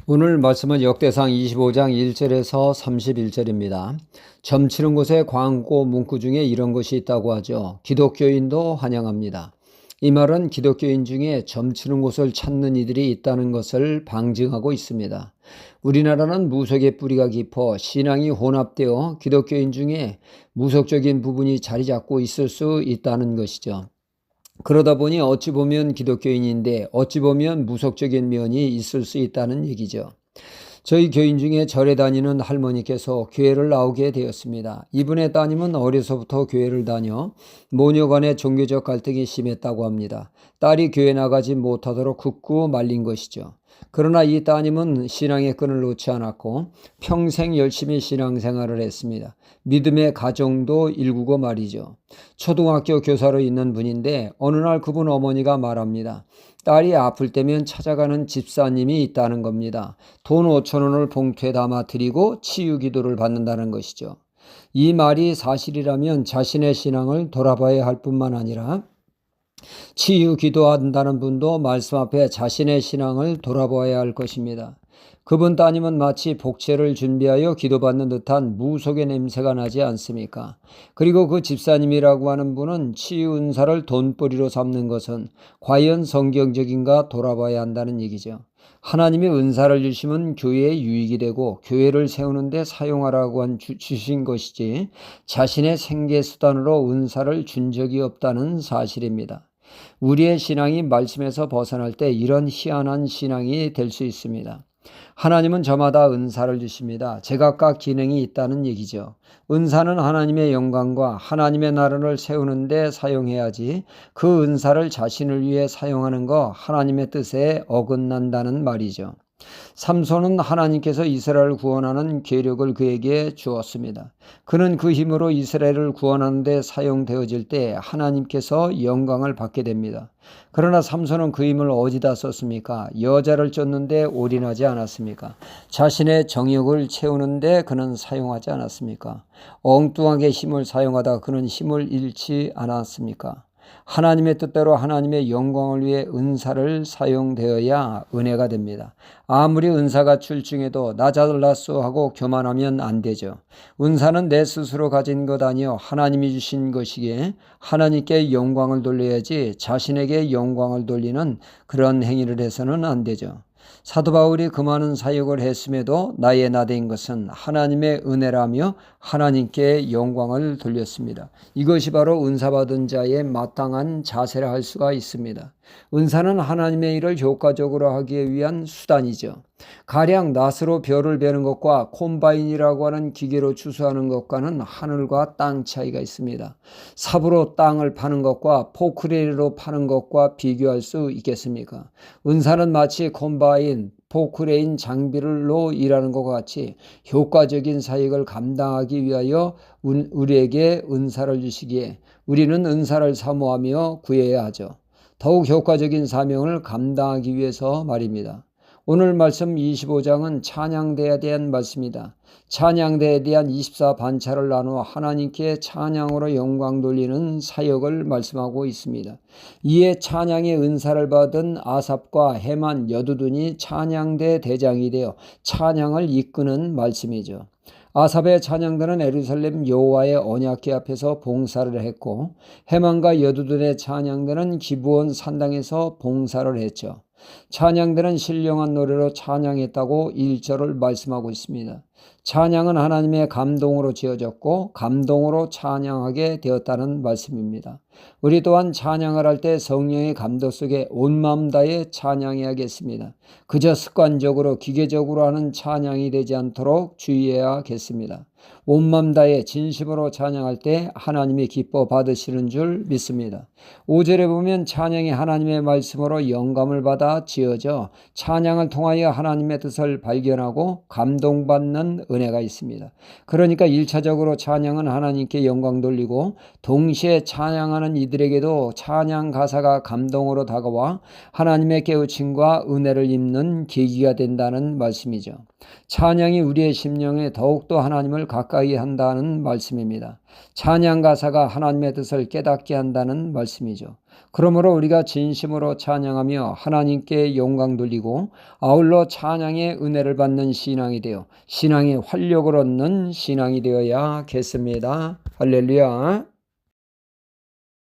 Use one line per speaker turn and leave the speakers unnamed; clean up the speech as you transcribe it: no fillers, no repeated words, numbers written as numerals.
오늘 말씀은 역대상 25장 1절에서 31절입니다. 점치는 곳에 광고 문구 중에 이런 것이 있다고 하죠. 기독교인도 환영합니다. 이 말은 기독교인 중에 점치는 곳을 찾는 이들이 있다는 것을 방증하고 있습니다. 우리나라는 무속의 뿌리가 깊어 신앙이 혼합되어 기독교인 중에 무속적인 부분이 자리 잡고 있을 수 있다는 것이죠. 그러다 보니 어찌 보면 기독교인인데 어찌 보면 무속적인 면이 있을 수 있다는 얘기죠. 저희 교인 중에 절에 다니는 할머니께서 교회를 나오게 되었습니다. 이분의 따님은 어려서부터 교회를 다녀 모녀 간의 종교적 갈등이 심했다고 합니다. 딸이 교회 나가지 못하도록 굳고 말린 것이죠. 그러나 이 따님은 신앙의 끈을 놓지 않았고 평생 열심히 신앙생활을 했습니다. 믿음의 가정도 일구고 말이죠. 초등학교 교사로 있는 분인데 어느 날 그분 어머니가 말합니다. 딸이 아플 때면 찾아가는 집사님이 있다는 겁니다. 돈 5천 원을 봉투에 담아 드리고 치유 기도를 받는다는 것이죠. 이 말이 사실이라면 자신의 신앙을 돌아봐야 할 뿐만 아니라 치유 기도한다는 분도 말씀 앞에 자신의 신앙을 돌아보아야 할 것입니다. 그분 따님은 마치 복채를 준비하여 기도받는 듯한 무속의 냄새가 나지 않습니까? 그리고 그 집사님이라고 하는 분은 치유 은사를 돈벌이로 삼는 것은 과연 성경적인가 돌아봐야 한다는 얘기죠. 하나님이 은사를 주시면 교회에 유익이 되고 교회를 세우는 데 사용하라고 주신 것이지 자신의 생계수단으로 은사를 준 적이 없다는 사실입니다. 우리의 신앙이 말씀에서 벗어날 때 이런 희한한 신앙이 될 수 있습니다. 하나님은 저마다 은사를 주십니다. 제각각 기능이 있다는 얘기죠. 은사는 하나님의 영광과 하나님의 나라를 세우는 데 사용해야지 그 은사를 자신을 위해 사용하는 거 하나님의 뜻에 어긋난다는 말이죠. 삼손은 하나님께서 이스라엘을 구원하는 계력을 그에게 주었습니다. 그는 그 힘으로 이스라엘을 구원하는 데 사용되어질 때 하나님께서 영광을 받게 됩니다. 그러나 삼손은 그 힘을 어디다 썼습니까? 여자를 쫓는데 올인하지 않았습니까? 자신의 정욕을 채우는데 그는 사용하지 않았습니까? 엉뚱하게 힘을 사용하다 그는 힘을 잃지 않았습니까? 하나님의 뜻대로 하나님의 영광을 위해 은사를 사용되어야 은혜가 됩니다. 아무리 은사가 출중해도 나 잘났소 하고 교만하면 안 되죠. 은사는 내 스스로 가진 것 아니요 하나님이 주신 것이기에 하나님께 영광을 돌려야지 자신에게 영광을 돌리는 그런 행위를 해서는 안 되죠. 사도 바울이 그 많은 사역을 했음에도 나의 나된 것은 하나님의 은혜라며 하나님께 영광을 돌렸습니다. 이것이 바로 은사 받은 자의 마땅한 자세라 할 수가 있습니다. 은사는 하나님의 일을 효과적으로 하기 위한 수단이죠. 가령 낫으로 벼를 베는 것과 콤바인이라고 하는 기계로 추수하는 것과는 하늘과 땅 차이가 있습니다. 삽으로 땅을 파는 것과 포크레인으로 파는 것과 비교할 수 있겠습니까? 은사는 마치 콤바인, 포크레인 장비로 일하는 것과 같이 효과적인 사역을 감당하기 위하여 우리에게 은사를 주시기에 우리는 은사를 사모하며 구해야 하죠. 더욱 효과적인 사명을 감당하기 위해서 말입니다. 오늘 말씀 25장은 찬양대에 대한 말씀이다. 찬양대에 대한 24반차를 나누어 하나님께 찬양으로 영광 돌리는 사역을 말씀하고 있습니다. 이에 찬양의 은사를 받은 아삽과 헤만, 여두둔이 찬양대 대장이 되어 찬양을 이끄는 말씀이죠. 아삽의 찬양대는 예루살렘 여호와의 언약궤 앞에서 봉사를 했고 헤만과 여두둔의 찬양대는 기브온 산당에서 봉사를 했죠. 찬양대는 신령한 노래로 찬양했다고 1절을 말씀하고 있습니다. 찬양은 하나님의 감동으로 지어졌고 감동으로 찬양하게 되었다는 말씀입니다. 우리 또한 찬양을 할 때 성령의 감동 속에 온 마음 다해 찬양해야겠습니다. 그저 습관적으로 기계적으로 하는 찬양이 되지 않도록 주의해야겠습니다. 온 마음 다해 진심으로 찬양할 때 하나님이 기뻐 받으시는 줄 믿습니다. 5절에 보면 찬양이 하나님의 말씀으로 영감을 받아 지어져 찬양을 통하여 하나님의 뜻을 발견하고 감동받는 은혜가 있습니다. 그러니까 1차적으로 찬양은 하나님께 영광 돌리고 동시에 찬양하는 이들에게도 찬양 가사가 감동으로 다가와 하나님의 깨우침과 은혜를 입는 계기가 된다는 말씀이죠. 찬양이 우리의 심령에 더욱더 하나님을 가까이 한다는 말씀입니다. 찬양 가사가 하나님의 뜻을 깨닫게 한다는 말씀이죠. 그러므로 우리가 진심으로 찬양하며 하나님께 영광 돌리고 아울러 찬양의 은혜를 받는 신앙이 되어 신앙의 활력을 얻는 신앙이 되어야겠습니다. 할렐루야.